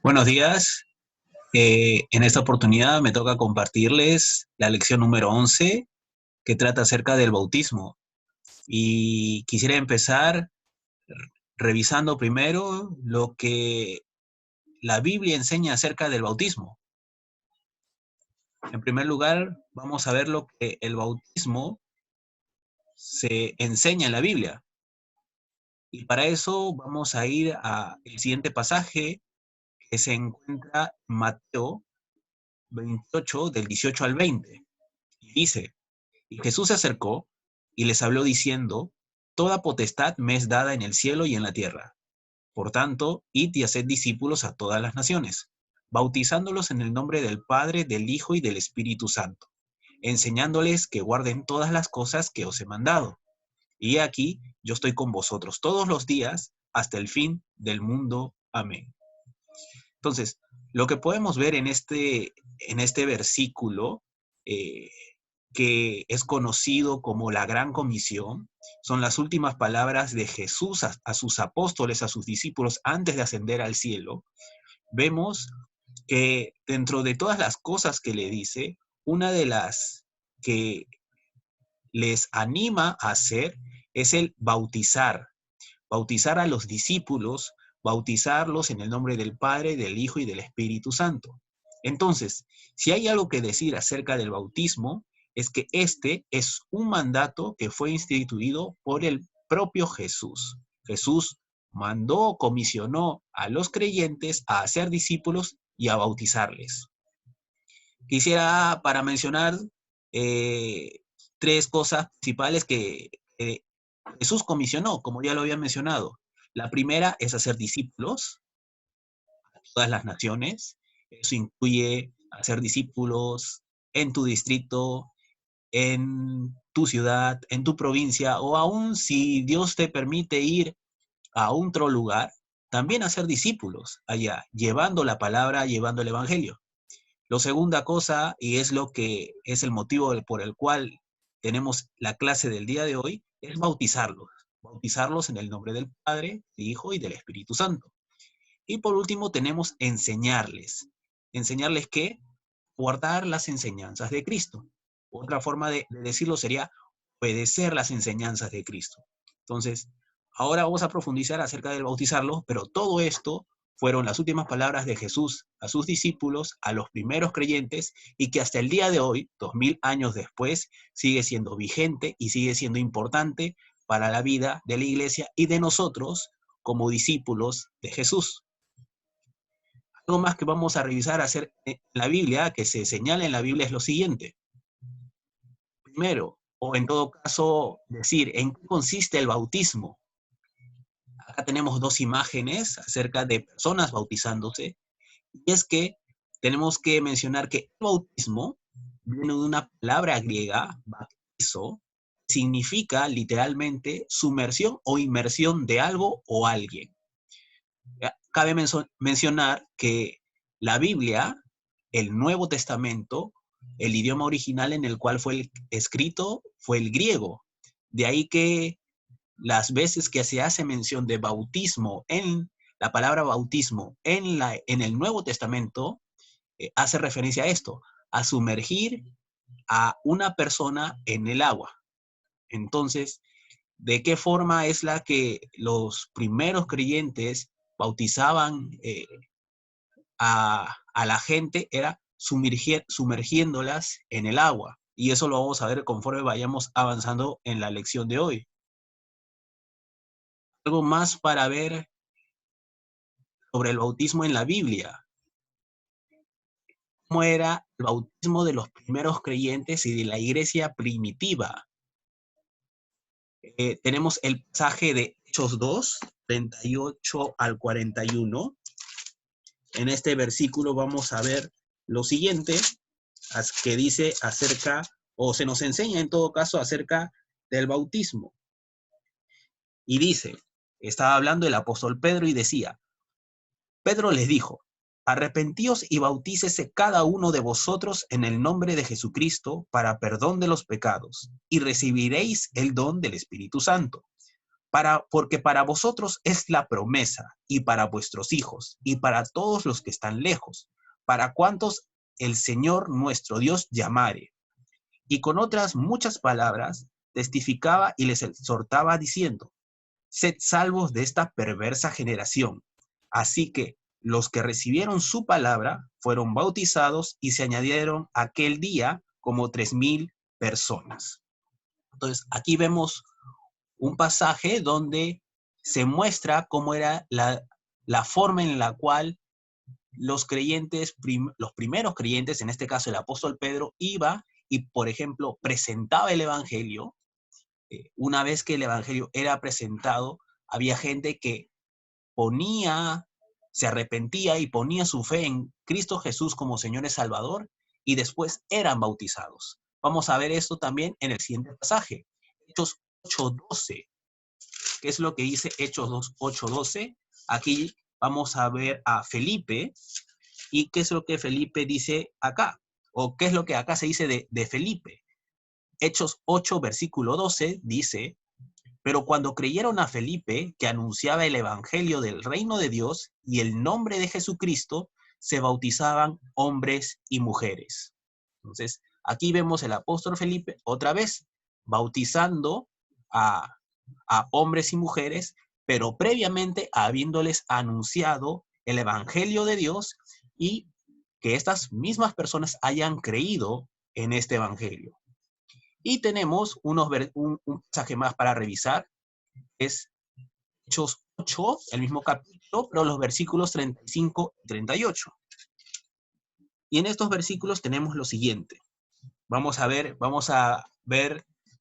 Buenos días. En esta oportunidad me toca compartirles la lección número 11 que trata acerca del bautismo. Y quisiera empezar revisando primero lo que la Biblia enseña acerca del bautismo. En primer lugar, vamos a ver lo que el bautismo se enseña en la Biblia. Y para eso vamos a ir al siguiente pasaje que se encuentra en Mateo 28, del 18 al 20. Y dice: Y Jesús se acercó y les habló diciendo: Toda potestad me es dada en el cielo y en la tierra. Por tanto, id y haced discípulos a todas las naciones, bautizándolos en el nombre del Padre, del Hijo y del Espíritu Santo, enseñándoles que guarden todas las cosas que os he mandado. Y he aquí, yo estoy con vosotros todos los días hasta el fin del mundo. Amén. Entonces, lo que podemos ver en este versículo, eh, que es conocido como la Gran Comisión, son las últimas palabras de Jesús a sus apóstoles, a sus discípulos, antes de ascender al cielo. Vemos que dentro de todas las cosas que le dice, una de las que les anima a hacer es el bautizar a los discípulos, bautizarlos en el nombre del Padre, del Hijo y del Espíritu Santo. Entonces, si hay algo que decir acerca del bautismo, es que este es un mandato que fue instituido por el propio Jesús. Jesús mandó, comisionó a los creyentes a hacer discípulos y a bautizarles. Quisiera para mencionar eh, tres cosas principales que Jesús comisionó, como ya lo había mencionado. La primera es hacer discípulos a todas las naciones. Eso incluye hacer discípulos en tu distrito, en tu ciudad, en tu provincia, o aún si Dios te permite ir a otro lugar, también hacer discípulos allá, llevando la palabra, llevando el evangelio. La segunda cosa, y es lo que es el motivo por el cual tenemos la clase del día de hoy, es bautizarlos en el nombre del Padre, del Hijo y del Espíritu Santo. Y por último tenemos enseñarles que guardar las enseñanzas de Cristo. Otra forma de decirlo sería obedecer las enseñanzas de Cristo. Entonces, ahora vamos a profundizar acerca del bautizarlos, pero todo esto fueron las últimas palabras de Jesús a sus discípulos, a los primeros creyentes, y que hasta el día de hoy, 2000 años después, sigue siendo vigente y sigue siendo importante para la vida de la iglesia y de nosotros como discípulos de Jesús. Algo más que vamos a revisar hacer en la Biblia, que se señala en la Biblia, es lo siguiente. Primero, o en todo caso, decir en qué consiste el bautismo. Acá tenemos dos imágenes acerca de personas bautizándose, y es que tenemos que mencionar que el bautismo viene de una palabra griega, bautizo, que significa literalmente sumersión o inmersión de algo o alguien. Cabe mencionar que la Biblia, el Nuevo Testamento, el idioma original en el cual fue escrito fue el griego. De ahí que las veces que se hace mención de bautismo en la palabra bautismo en el Nuevo Testamento, hace referencia a esto, a sumergir a una persona en el agua. Entonces, ¿de qué forma es la que los primeros creyentes bautizaban a la gente? Era sumergiéndolas en el agua. Y eso lo vamos a ver conforme vayamos avanzando en la lección de hoy. Algo más para ver sobre el bautismo en la Biblia. ¿Cómo era el bautismo de los primeros creyentes y de la iglesia primitiva? Tenemos el pasaje de Hechos 2, 38 al 41. En este versículo vamos a ver lo siguiente, que dice acerca, o se nos enseña en todo caso acerca del bautismo. Y dice, estaba hablando el apóstol Pedro y decía, Pedro les dijo, arrepentíos y bautícese cada uno de vosotros en el nombre de Jesucristo para perdón de los pecados, y recibiréis el don del Espíritu Santo, Porque para vosotros es la promesa, y para vuestros hijos, y para todos los que están lejos, para cuantos el Señor nuestro Dios llamare. Y con otras muchas palabras testificaba y les exhortaba diciendo: sed salvos de esta perversa generación. Así que los que recibieron su palabra fueron bautizados y se añadieron aquel día como 3,000 personas. Entonces, aquí vemos un pasaje donde se muestra cómo era la forma en la cual los creyentes, los primeros creyentes, en este caso el apóstol Pedro, iba y, por ejemplo, presentaba el evangelio. Una vez que el evangelio era presentado, había gente que se arrepentía y ponía su fe en Cristo Jesús como Señor y Salvador, y después eran bautizados. Vamos a ver esto también en el siguiente pasaje, Hechos 8:12. ¿Qué es lo que dice Hechos 8:12? Aquí vamos a ver a Felipe, y qué es lo que Felipe dice acá, o qué es lo que acá se dice de Felipe. Hechos 8, versículo 12 dice: pero cuando creyeron a Felipe, que anunciaba el evangelio del reino de Dios y el nombre de Jesucristo, se bautizaban hombres y mujeres. Entonces, aquí vemos el apóstol Felipe otra vez bautizando a, a hombres y mujeres, pero previamente habiéndoles anunciado el evangelio de Dios, y que estas mismas personas hayan creído en este evangelio. Y tenemos un pasaje más para revisar, es Hechos 8, el mismo capítulo, pero los versículos 35 y 38. Y en estos versículos tenemos lo siguiente. Vamos a ver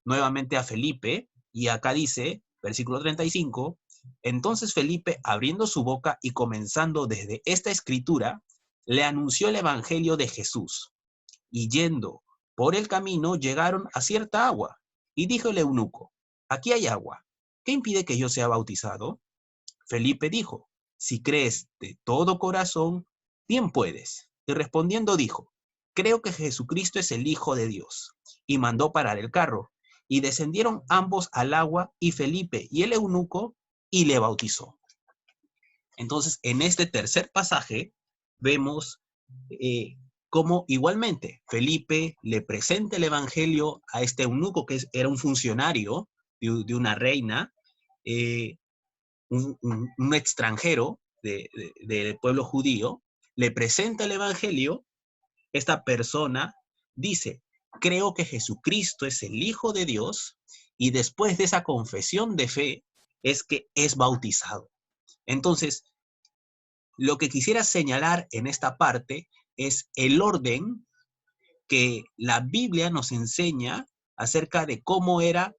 nuevamente a Felipe, y acá dice, versículo 35, entonces Felipe, abriendo su boca y comenzando desde esta escritura, le anunció el evangelio de Jesús. Y yendo por el camino, llegaron a cierta agua, y dijo el eunuco: aquí hay agua, ¿qué impide que yo sea bautizado? Felipe dijo: si crees de todo corazón, bien puedes. Y respondiendo dijo: creo que Jesucristo es el Hijo de Dios. Y mandó parar el carro. Y descendieron ambos al agua, y Felipe y el eunuco, y le bautizó. Entonces, en este tercer pasaje, vemos cómo igualmente Felipe le presenta el evangelio a este eunuco, que era un funcionario de una reina, eh, un extranjero del pueblo judío, le presenta el evangelio. Esta persona dice: creo que Jesucristo es el Hijo de Dios, y después de esa confesión de fe es que es bautizado. Entonces, lo que quisiera señalar en esta parte es el orden que la Biblia nos enseña acerca de cómo era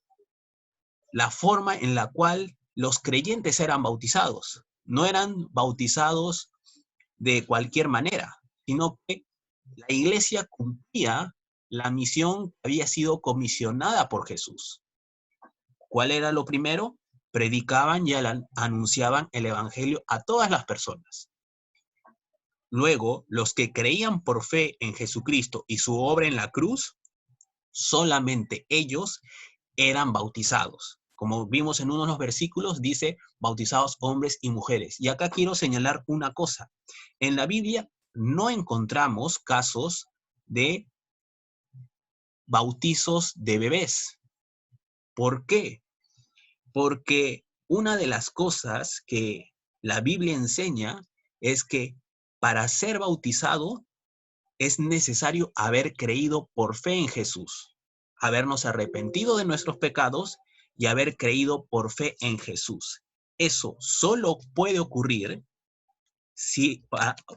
la forma en la cual los creyentes eran bautizados. No eran bautizados de cualquier manera, sino que la iglesia cumplía la misión que había sido comisionada por Jesús. ¿Cuál era lo primero? Predicaban y anunciaban el evangelio a todas las personas. Luego, los que creían por fe en Jesucristo y su obra en la cruz, solamente ellos eran bautizados. Como vimos en uno de los versículos, dice bautizados hombres y mujeres. Y acá quiero señalar una cosa. En la Biblia no encontramos casos de bautizos de bebés. ¿Por qué? Porque una de las cosas que la Biblia enseña es que para ser bautizado es necesario haber creído por fe en Jesús, habernos arrepentido de nuestros pecados y haber creído por fe en Jesús. Eso solo puede ocurrir si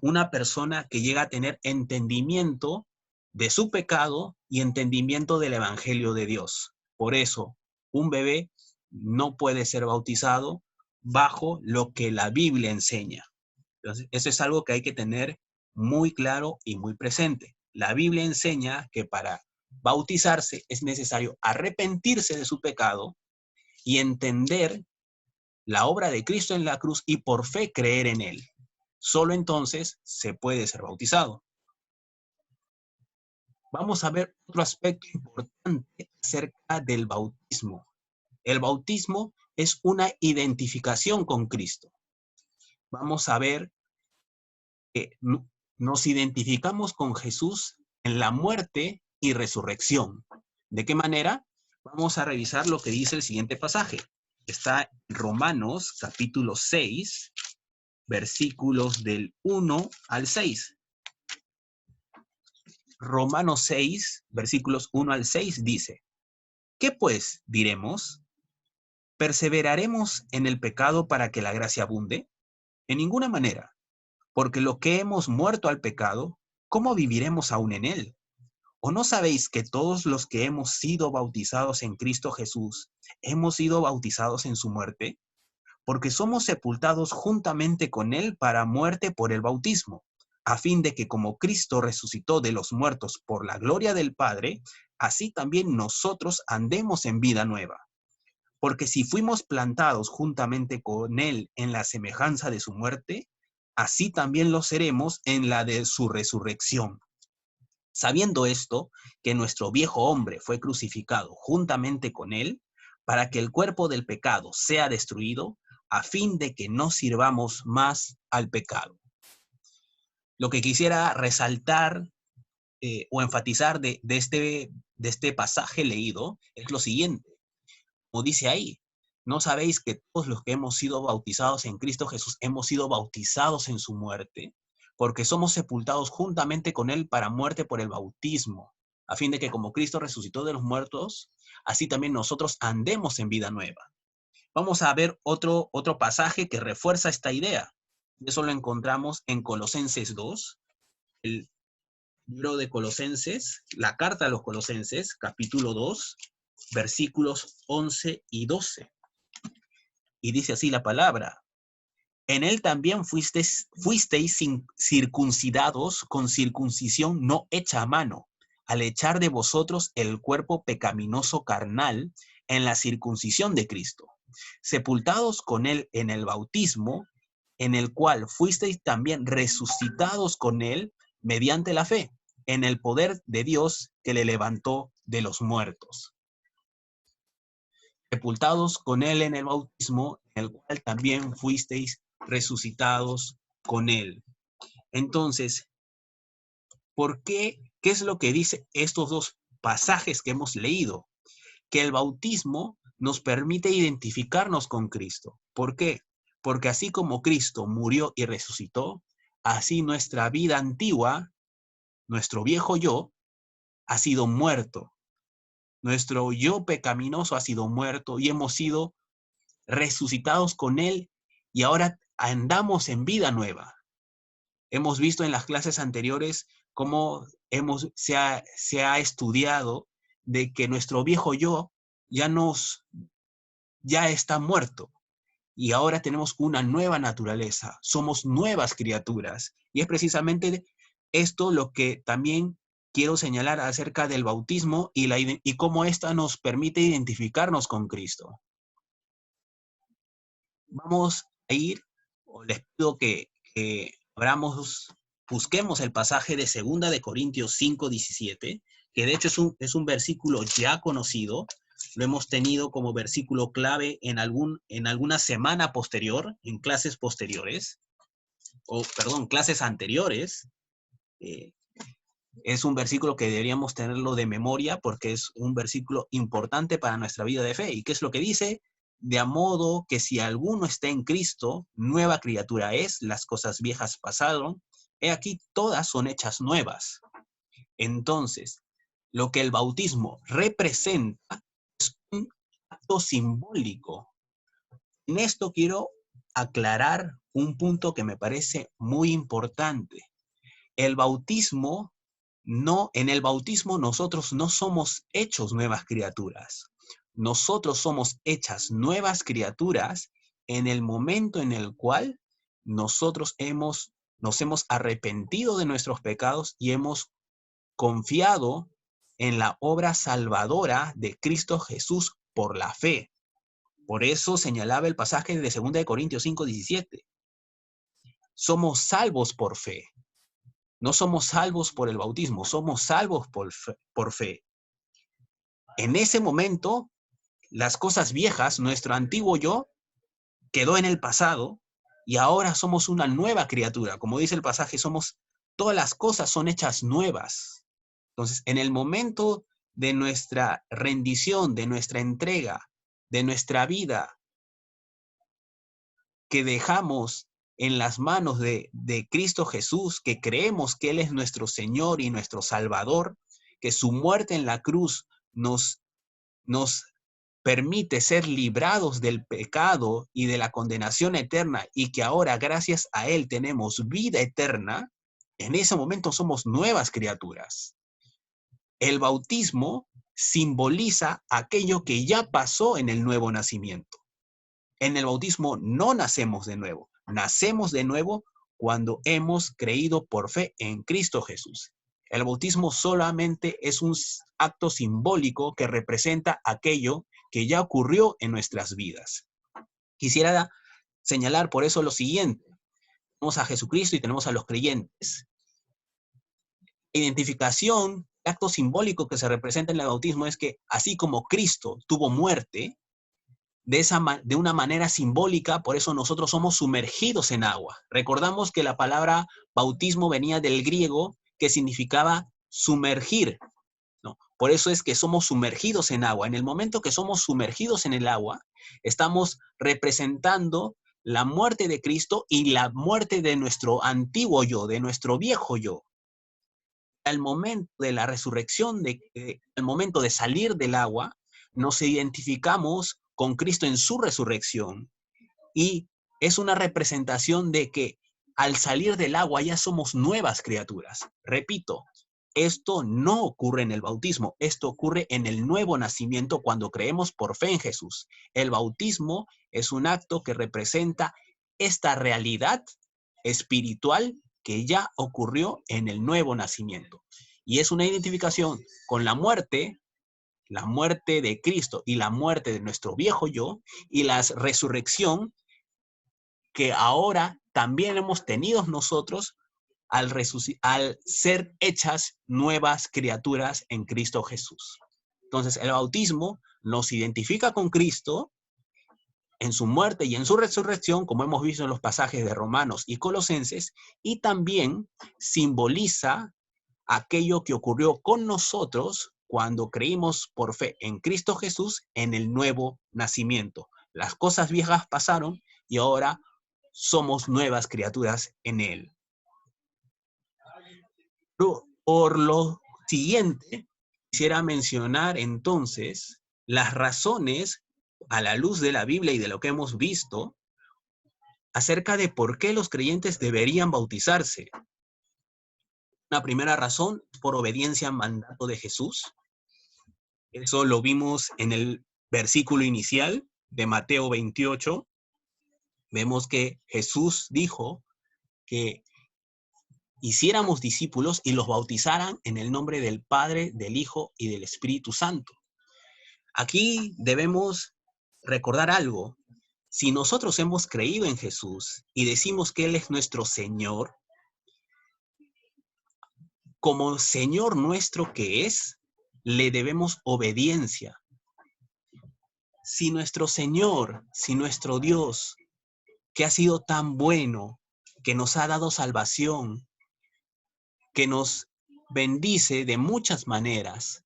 una persona que llega a tener entendimiento de su pecado y entendimiento del Evangelio de Dios. Por eso, un bebé no puede ser bautizado bajo lo que la Biblia enseña. Entonces, eso es algo que hay que tener muy claro y muy presente. La Biblia enseña que para bautizarse es necesario arrepentirse de su pecado y entender la obra de Cristo en la cruz y por fe creer en él. Solo entonces se puede ser bautizado. Vamos a ver otro aspecto importante acerca del bautismo. El bautismo es una identificación con Cristo. Vamos a ver que nos identificamos con Jesús en la muerte y resurrección. ¿De qué manera? Vamos a revisar lo que dice el siguiente pasaje. Está en Romanos capítulo 6, versículos del 1 al 6. Romanos 6, versículos 1 al 6 dice: ¿qué pues diremos? ¿Perseveraremos en el pecado para que la gracia abunde? En ninguna manera, porque lo que hemos muerto al pecado, ¿cómo viviremos aún en él? ¿O no sabéis que todos los que hemos sido bautizados en Cristo Jesús, hemos sido bautizados en su muerte? Porque somos sepultados juntamente con él para muerte por el bautismo, a fin de que como Cristo resucitó de los muertos por la gloria del Padre, así también nosotros andemos en vida nueva. Porque si fuimos plantados juntamente con él en la semejanza de su muerte, así también lo seremos en la de su resurrección. Sabiendo esto, que nuestro viejo hombre fue crucificado juntamente con él, para que el cuerpo del pecado sea destruido, a fin de que no sirvamos más al pecado. Lo que quisiera resaltar o enfatizar de este pasaje leído es lo siguiente. Como dice ahí, ¿no sabéis que todos los que hemos sido bautizados en Cristo Jesús hemos sido bautizados en su muerte? Porque somos sepultados juntamente con él para muerte por el bautismo, a fin de que como Cristo resucitó de los muertos, así también nosotros andemos en vida nueva. Vamos a ver otro pasaje que refuerza esta idea. Eso lo encontramos en Colosenses 2, el libro de Colosenses, la carta a los Colosenses, capítulo 2, versículos 11 y 12. Y dice así la palabra: en él también fuisteis circuncidados con circuncisión no hecha a mano, al echar de vosotros el cuerpo pecaminoso carnal en la circuncisión de Cristo, sepultados con él en el bautismo, en el cual fuisteis también resucitados con él mediante la fe, en el poder de Dios que le levantó de los muertos. Sepultados con él en el bautismo, en el cual también fuisteis resucitados con él. Entonces, ¿por qué? ¿Qué es lo que dice estos dos pasajes que hemos leído? Que el bautismo nos permite identificarnos con Cristo. ¿Por qué? Porque así como Cristo murió y resucitó, así nuestra vida antigua, nuestro viejo yo, ha sido muerto. Nuestro yo pecaminoso ha sido muerto y hemos sido resucitados con él y ahora andamos en vida nueva. Hemos visto en las clases anteriores cómo se ha estudiado de que nuestro viejo yo ya está muerto y ahora tenemos una nueva naturaleza, somos nuevas criaturas. Y es precisamente esto lo que también quiero señalar acerca del bautismo y cómo ésta nos permite identificarnos con Cristo. Vamos a ir, o les pido que busquemos el pasaje de 2 de Corintios 5:17, que de hecho es un versículo ya conocido. Lo hemos tenido como versículo clave en alguna semana posterior, en clases posteriores, clases anteriores. Es un versículo que deberíamos tenerlo de memoria porque es un versículo importante para nuestra vida de fe. ¿Y qué es lo que dice? De a modo que si alguno está en Cristo, nueva criatura es, las cosas viejas pasaron, he aquí todas son hechas nuevas. Entonces, lo que el bautismo representa es un acto simbólico. En esto quiero aclarar un punto que me parece muy importante. El bautismo en el bautismo nosotros no somos hechos nuevas criaturas. Nosotros somos hechas nuevas criaturas en el momento en el cual nosotros nos hemos arrepentido de nuestros pecados y hemos confiado en la obra salvadora de Cristo Jesús por la fe. Por eso señalaba el pasaje de 2 de Corintios 5:17. Somos salvos por fe. No somos salvos por el bautismo, somos salvos por fe. En ese momento, las cosas viejas, nuestro antiguo yo, quedó en el pasado y ahora somos una nueva criatura. Como dice el pasaje, todas las cosas son hechas nuevas. Entonces, en el momento de nuestra rendición, de nuestra entrega, de nuestra vida, que dejamos en las manos de Cristo Jesús, que creemos que Él es nuestro Señor y nuestro Salvador, que su muerte en la cruz nos permite ser librados del pecado y de la condenación eterna, y que ahora gracias a Él tenemos vida eterna, en ese momento somos nuevas criaturas. El bautismo simboliza aquello que ya pasó en el nuevo nacimiento. En el bautismo no nacemos de nuevo. Nacemos de nuevo cuando hemos creído por fe en Cristo Jesús. El bautismo solamente es un acto simbólico que representa aquello que ya ocurrió en nuestras vidas. Quisiera señalar por eso lo siguiente. Tenemos a Jesucristo y tenemos a los creyentes. La identificación, el acto simbólico que se representa en el bautismo es que así como Cristo tuvo muerte, de una manera simbólica, por eso nosotros somos sumergidos en agua. Recordamos que la palabra bautismo venía del griego que significaba sumergir, ¿no? Por eso es que somos sumergidos en agua. En el momento que somos sumergidos en el agua, estamos representando la muerte de Cristo y la muerte de nuestro antiguo yo, de nuestro viejo yo. Al momento de la resurrección, al momento de salir del agua, nos identificamos con Cristo en su resurrección. Y es una representación de que al salir del agua ya somos nuevas criaturas. Repito, esto no ocurre en el bautismo, esto ocurre en el nuevo nacimiento cuando creemos por fe en Jesús. El bautismo es un acto que representa esta realidad espiritual que ya ocurrió en el nuevo nacimiento. Y es una identificación con la muerte de Cristo y la muerte de nuestro viejo yo y la resurrección que ahora también hemos tenido nosotros al ser hechas nuevas criaturas en Cristo Jesús. Entonces, el bautismo nos identifica con Cristo en su muerte y en su resurrección, como hemos visto en los pasajes de Romanos y Colosenses, y también simboliza aquello que ocurrió con nosotros cuando creímos por fe en Cristo Jesús en el nuevo nacimiento. Las cosas viejas pasaron y ahora somos nuevas criaturas en Él. Por lo siguiente, quisiera mencionar entonces las razones a la luz de la Biblia y de lo que hemos visto acerca de por qué los creyentes deberían bautizarse. Una primera razón, por obediencia al mandato de Jesús. Eso lo vimos en el versículo inicial de Mateo 28. Vemos que Jesús dijo que hiciéramos discípulos y los bautizaran en el nombre del Padre, del Hijo y del Espíritu Santo. Aquí debemos recordar algo. Si nosotros hemos creído en Jesús y decimos que Él es nuestro Señor, como Señor nuestro que es, le debemos obediencia. Si nuestro Señor, si nuestro Dios, que ha sido tan bueno, que nos ha dado salvación, que nos bendice de muchas maneras,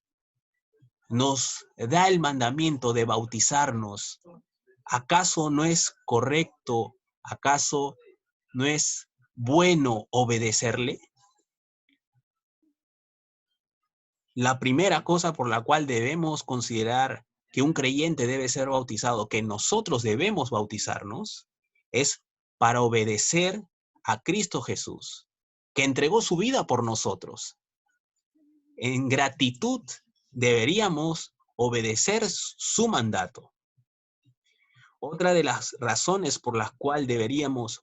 nos da el mandamiento de bautizarnos, ¿acaso no es correcto, acaso no es bueno obedecerle? La primera cosa por la cual debemos considerar que un creyente debe ser bautizado, que nosotros debemos bautizarnos, es para obedecer a Cristo Jesús, que entregó su vida por nosotros. En gratitud deberíamos obedecer su mandato. Otra de las razones por las cuales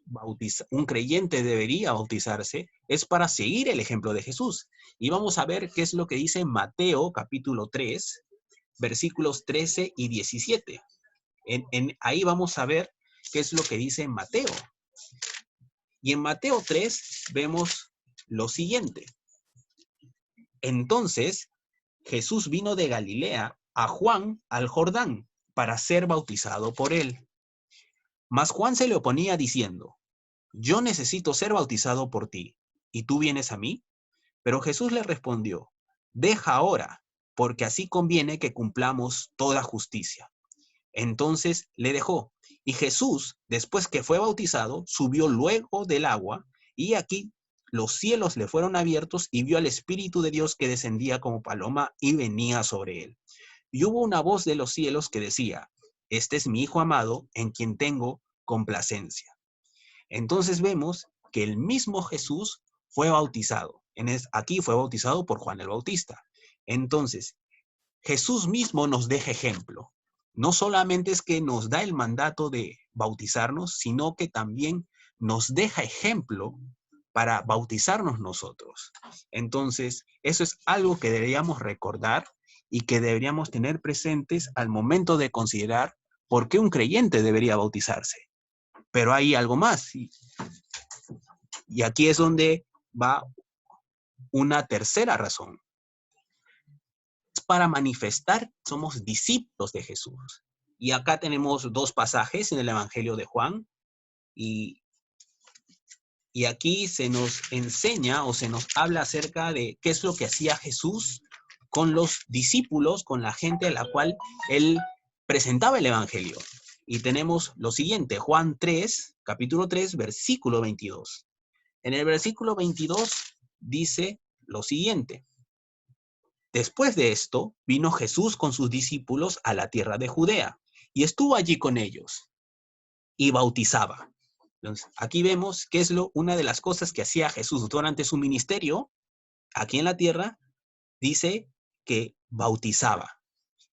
un creyente debería bautizarse es para seguir el ejemplo de Jesús. Y vamos a ver qué es lo que dice Mateo capítulo 3, versículos 13 y 17. Ahí vamos a ver qué es lo que dice Mateo. Y en Mateo 3 vemos lo siguiente. Entonces, Jesús vino de Galilea a Juan al Jordán para ser bautizado por él. Mas Juan se le oponía diciendo: yo necesito ser bautizado por ti, ¿y tú vienes a mí? Pero Jesús le respondió: deja ahora, porque así conviene que cumplamos toda justicia. Entonces le dejó. Y Jesús, después que fue bautizado, subió luego del agua, y aquí los cielos le fueron abiertos, y vio al Espíritu de Dios que descendía como paloma y venía sobre él. Y hubo una voz de los cielos que decía: este es mi Hijo amado, en quien tengo complacencia. Entonces vemos que el mismo Jesús fue bautizado. Aquí fue bautizado por Juan el Bautista. Entonces, Jesús mismo nos deja ejemplo. No solamente es que nos da el mandato de bautizarnos, sino que también nos deja ejemplo para bautizarnos nosotros. Entonces, eso es algo que deberíamos recordar y que deberíamos tener presentes al momento de considerar por qué un creyente debería bautizarse. Pero hay algo más, y aquí es donde va una tercera razón. Es para manifestar que somos discípulos de Jesús. Y acá tenemos dos pasajes en el Evangelio de Juan, y aquí se nos enseña o se nos habla acerca de qué es lo que hacía Jesús con los discípulos, con la gente a la cual él presentaba el Evangelio. Y tenemos lo siguiente: Juan 3, capítulo 3, versículo 22. En el versículo 22 dice lo siguiente: después de esto, vino Jesús con sus discípulos a la tierra de Judea, y estuvo allí con ellos, y bautizaba. Entonces, aquí vemos que es una de las cosas que hacía Jesús durante su ministerio, aquí en la tierra, dice que bautizaba.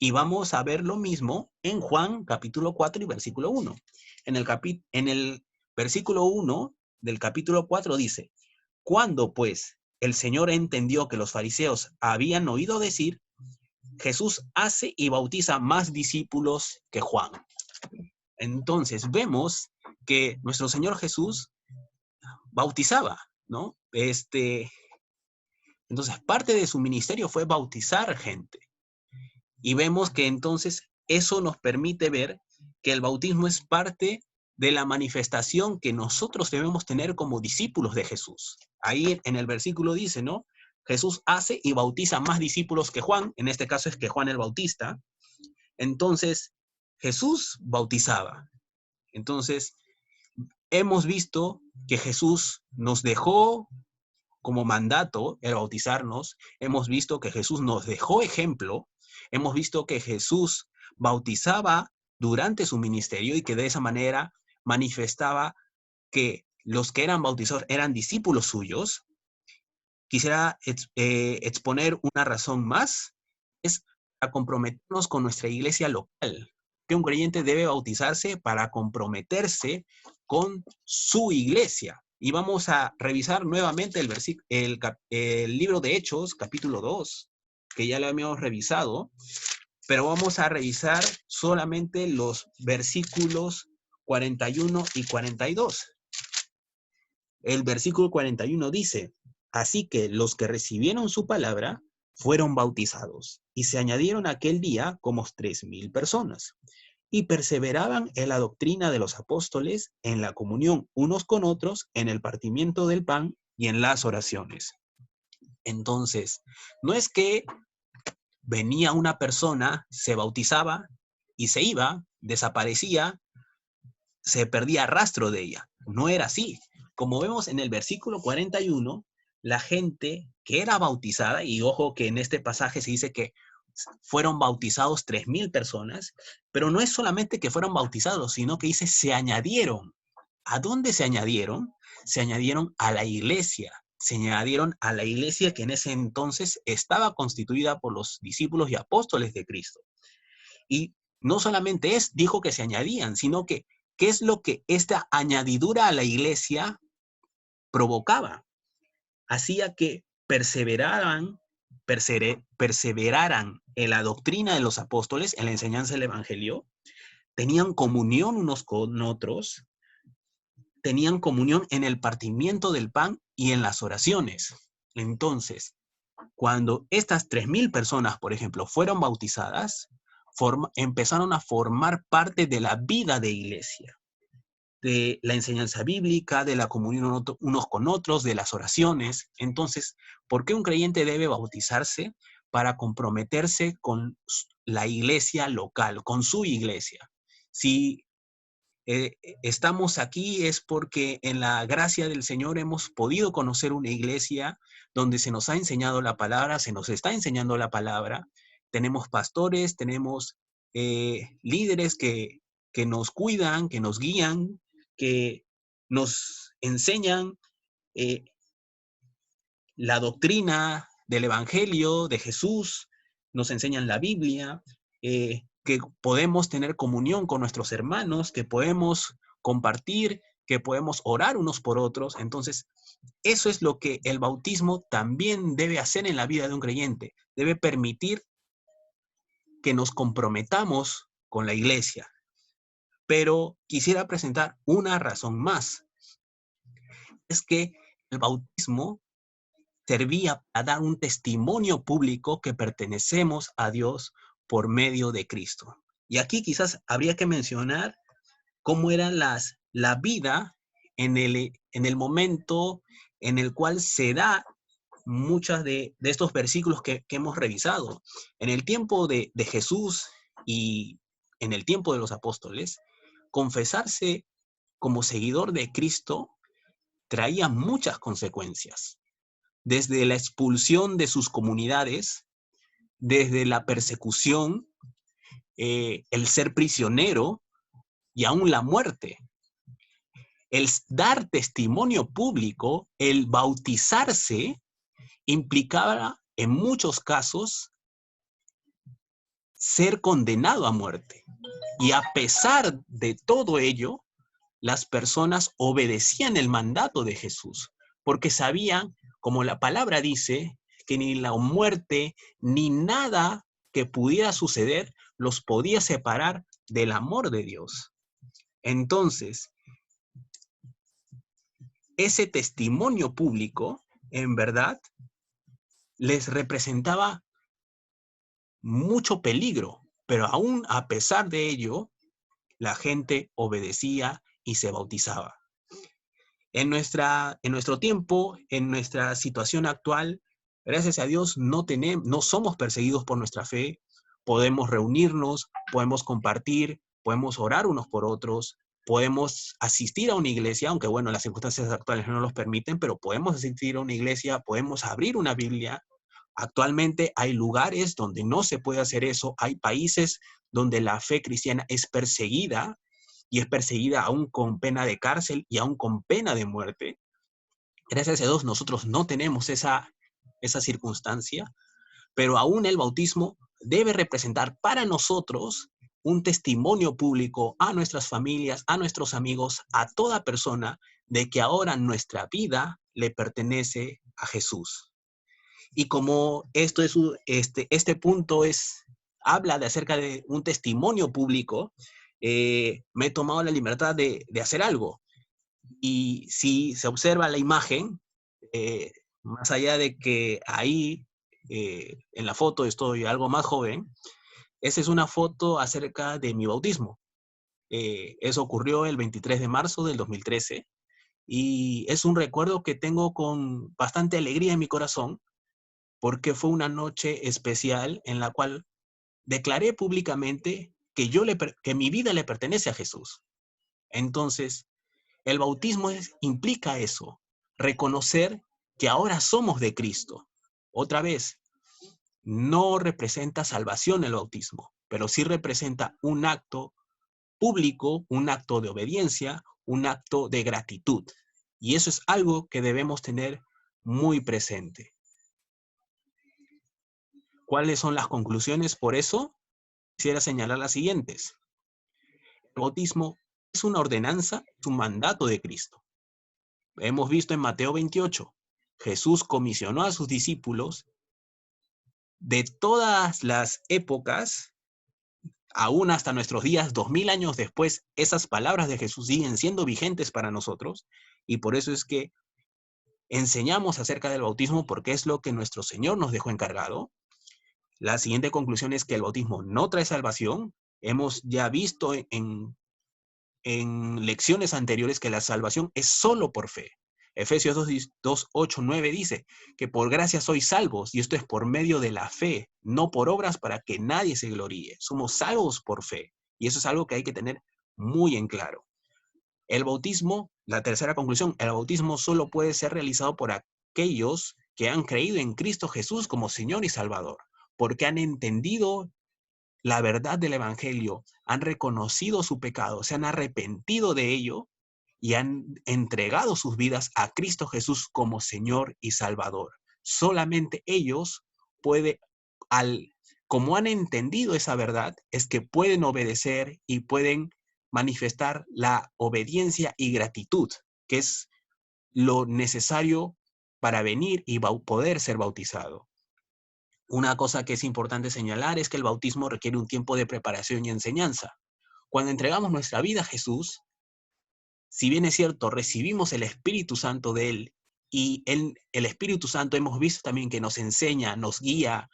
Y vamos a ver lo mismo en Juan capítulo 4 y versículo 1. En el versículo 1 del capítulo 4 dice: cuando pues el Señor entendió que los fariseos habían oído decir: Jesús hace y bautiza más discípulos que Juan. Entonces vemos que nuestro Señor Jesús bautizaba, ¿no? Entonces parte de su ministerio fue bautizar gente. Y vemos que entonces eso nos permite ver que el bautismo es parte de la manifestación que nosotros debemos tener como discípulos de Jesús. Ahí en el versículo dice, ¿no? Jesús hace y bautiza más discípulos que Juan, en este caso es que Juan el Bautista. Entonces, Jesús bautizaba. Entonces, hemos visto que Jesús nos dejó como mandato el bautizarnos, hemos visto que Jesús nos dejó ejemplo, hemos visto que Jesús bautizaba durante su ministerio y que de esa manera manifestaba que los que eran bautizados eran discípulos suyos. Quisiera exponer una razón más, es para comprometernos con nuestra iglesia local, que un creyente debe bautizarse para comprometerse con su iglesia. Y vamos a revisar nuevamente el libro de Hechos, capítulo 2, que ya lo hemos revisado, pero vamos a revisar solamente los versículos 41 y 42. El versículo 41 dice: así que los que recibieron su palabra fueron bautizados, y se añadieron aquel día como 3,000 personas, y perseveraban en la doctrina de los apóstoles, en la comunión unos con otros, en el partimiento del pan y en las oraciones. Entonces, no es que venía una persona, se bautizaba y se iba, desaparecía, se perdía rastro de ella. No era así. Como vemos en el versículo 41, la gente que era bautizada, y ojo que en este pasaje se dice que fueron bautizados 3,000 personas, pero no es solamente que fueron bautizados, sino que dice se añadieron. ¿A dónde se añadieron? Se añadieron a la iglesia. Se añadieron a la iglesia que en ese entonces estaba constituida por los discípulos y apóstoles de Cristo. Y no solamente dijo que se añadían, sino que ¿qué es lo que esta añadidura a la iglesia provocaba? Hacía que perseveraran en la doctrina de los apóstoles, en la enseñanza del evangelio, tenían comunión unos con otros, tenían comunión en el partimiento del pan y en las oraciones. Entonces, cuando estas 3,000 personas, por ejemplo, fueron bautizadas, empezaron a formar parte de la vida de iglesia, de la enseñanza bíblica, de la comunión unos con otros, de las oraciones. Entonces, ¿por qué un creyente debe bautizarse? Para comprometerse con la iglesia local, con su iglesia. Si estamos aquí es porque en la gracia del Señor hemos podido conocer una iglesia donde se nos ha enseñado la palabra, se nos está enseñando la palabra. Tenemos pastores, tenemos líderes que nos cuidan, que nos guían, que nos enseñan eh, la doctrina del Evangelio, de Jesús, nos enseñan la Biblia, que podemos tener comunión con nuestros hermanos, que podemos compartir, que podemos orar unos por otros. Entonces, eso es lo que el bautismo también debe hacer en la vida de un creyente. Debe permitir que nos comprometamos con la iglesia. Pero quisiera presentar una razón más. Es que el bautismo servía para dar un testimonio público que pertenecemos a Dios por medio de Cristo. Y aquí quizás habría que mencionar cómo era la vida en el momento en el cual se da muchos de estos versículos que hemos revisado. En el tiempo de Jesús y en el tiempo de los apóstoles, confesarse como seguidor de Cristo traía muchas consecuencias. Desde la expulsión de sus comunidades, desde la persecución, el ser prisionero y aún la muerte. El dar testimonio público, el bautizarse, implicaba en muchos casos ser condenado a muerte. Y a pesar de todo ello, las personas obedecían el mandato de Jesús, porque sabían, como la palabra dice, que ni la muerte ni nada que pudiera suceder los podía separar del amor de Dios. Entonces, ese testimonio público, en verdad, les representaba mucho peligro, pero aún a pesar de ello, la gente obedecía y se bautizaba. En nuestro tiempo, en nuestra situación actual, gracias a Dios, no somos perseguidos por nuestra fe, podemos reunirnos, podemos compartir, podemos orar unos por otros, podemos asistir a una iglesia, aunque bueno, las circunstancias actuales no nos permiten, pero podemos asistir a una iglesia, podemos abrir una Biblia. Actualmente hay lugares donde no se puede hacer eso, hay países donde la fe cristiana es perseguida, y es perseguida aún con pena de cárcel y aún con pena de muerte. Gracias a Dios nosotros no tenemos esa circunstancia, pero aún el bautismo debe representar para nosotros un testimonio público a nuestras familias, a nuestros amigos, a toda persona, de que ahora nuestra vida le pertenece a Jesús. Y como esto es este punto habla de acerca de un testimonio público, me he tomado la libertad de hacer algo. Y si se observa la imagen, más allá de que ahí en la foto estoy algo más joven, esa es una foto acerca de mi bautismo. Eso ocurrió el 23 de marzo del 2013 y es un recuerdo que tengo con bastante alegría en mi corazón porque fue una noche especial en la cual declaré públicamente que mi vida le pertenece a Jesús. Entonces, el bautismo implica eso, reconocer que ahora somos de Cristo. Otra vez, no representa salvación el bautismo, pero sí representa un acto público, un acto de obediencia, un acto de gratitud. Y eso es algo que debemos tener muy presente. ¿Cuáles son las conclusiones por eso? Quisiera señalar las siguientes. El bautismo es una ordenanza, es un mandato de Cristo. Hemos visto en Mateo 28, Jesús comisionó a sus discípulos de todas las épocas, aún hasta nuestros días, 2000 años después, esas palabras de Jesús siguen siendo vigentes para nosotros, y por eso es que enseñamos acerca del bautismo, porque es lo que nuestro Señor nos dejó encargado. La siguiente conclusión es que el bautismo no trae salvación. Hemos ya visto en lecciones anteriores que la salvación es solo por fe. Efesios 2, 8, 9 dice que por gracia sois salvos, y esto es por medio de la fe, no por obras para que nadie se gloríe. Somos salvos por fe, y eso es algo que hay que tener muy en claro. El bautismo, la tercera conclusión, el bautismo solo puede ser realizado por aquellos que han creído en Cristo Jesús como Señor y Salvador, porque han entendido la verdad del Evangelio, han reconocido su pecado, se han arrepentido de ello y han entregado sus vidas a Cristo Jesús como Señor y Salvador. Solamente ellos pueden, como han entendido esa verdad, es que pueden obedecer y pueden manifestar la obediencia y gratitud, que es lo necesario para venir y poder ser bautizado. Una cosa que es importante señalar es que el bautismo requiere un tiempo de preparación y enseñanza. Cuando entregamos nuestra vida a Jesús, si bien es cierto, recibimos el Espíritu Santo de Él, y el Espíritu Santo hemos visto también que nos enseña, nos guía,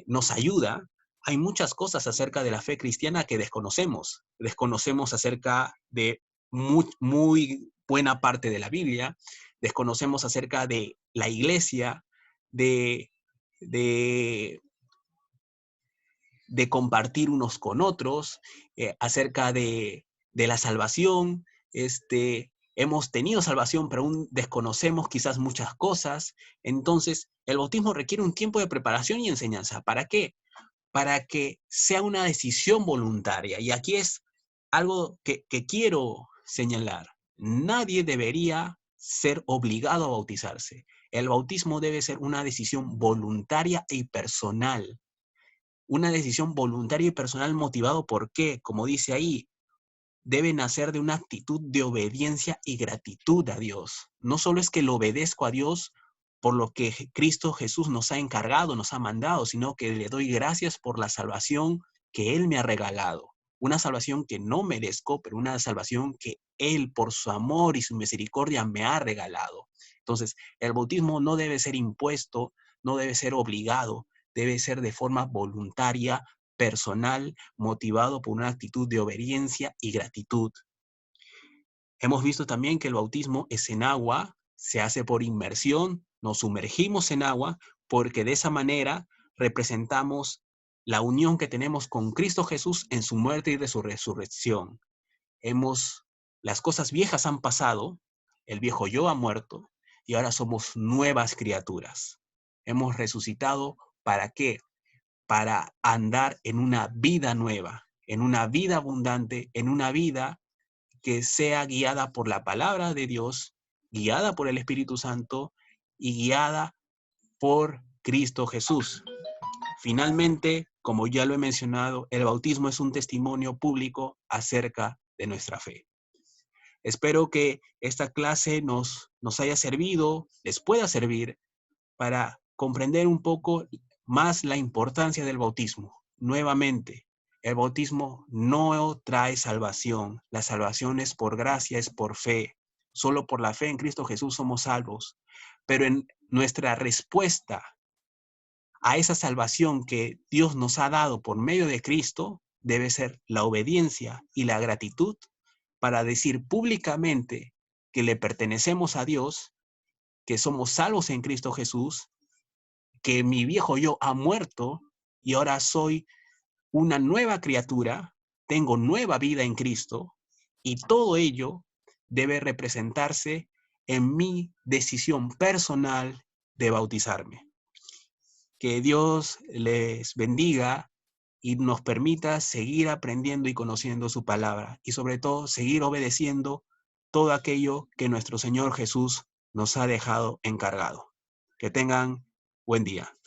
nos ayuda, hay muchas cosas acerca de la fe cristiana que desconocemos. Desconocemos acerca de muy buena parte de la Biblia, desconocemos acerca de la iglesia, de, de, de compartir unos con otros, acerca de la salvación. Hemos tenido salvación, pero aún desconocemos quizás muchas cosas. Entonces, el bautismo requiere un tiempo de preparación y enseñanza. ¿Para qué? Para que sea una decisión voluntaria. Y aquí es algo que quiero señalar. Nadie debería ser obligado a bautizarse. El bautismo debe ser una decisión voluntaria y personal. Una decisión voluntaria y personal motivado por qué, como dice ahí, debe nacer de una actitud de obediencia y gratitud a Dios. No solo es que le obedezco a Dios por lo que Cristo Jesús nos ha encargado, nos ha mandado, sino que le doy gracias por la salvación que Él me ha regalado. Una salvación que no merezco, pero una salvación que Él, por su amor y su misericordia, me ha regalado. Entonces, el bautismo no debe ser impuesto, no debe ser obligado, debe ser de forma voluntaria, personal, motivado por una actitud de obediencia y gratitud. Hemos visto también que el bautismo es en agua, se hace por inmersión, nos sumergimos en agua, porque de esa manera representamos la unión que tenemos con Cristo Jesús en su muerte y de su resurrección. Las cosas viejas han pasado, el viejo yo ha muerto, y ahora somos nuevas criaturas. Hemos resucitado, ¿para qué? Para andar en una vida nueva, en una vida abundante, en una vida que sea guiada por la palabra de Dios, guiada por el Espíritu Santo y guiada por Cristo Jesús. Finalmente, como ya lo he mencionado, el bautismo es un testimonio público acerca de nuestra fe. Espero que esta clase nos haya servido, les pueda servir para comprender un poco más la importancia del bautismo. Nuevamente, el bautismo no trae salvación. La salvación es por gracia, es por fe. Solo por la fe en Cristo Jesús somos salvos. Pero en nuestra respuesta a esa salvación que Dios nos ha dado por medio de Cristo debe ser la obediencia y la gratitud para decir públicamente que le pertenecemos a Dios, que somos salvos en Cristo Jesús, que mi viejo yo ha muerto y ahora soy una nueva criatura, tengo nueva vida en Cristo, y todo ello debe representarse en mi decisión personal de bautizarme. Que Dios les bendiga y nos permita seguir aprendiendo y conociendo su palabra, y sobre todo seguir obedeciendo todo aquello que nuestro Señor Jesús nos ha dejado encargado. Que tengan buen día.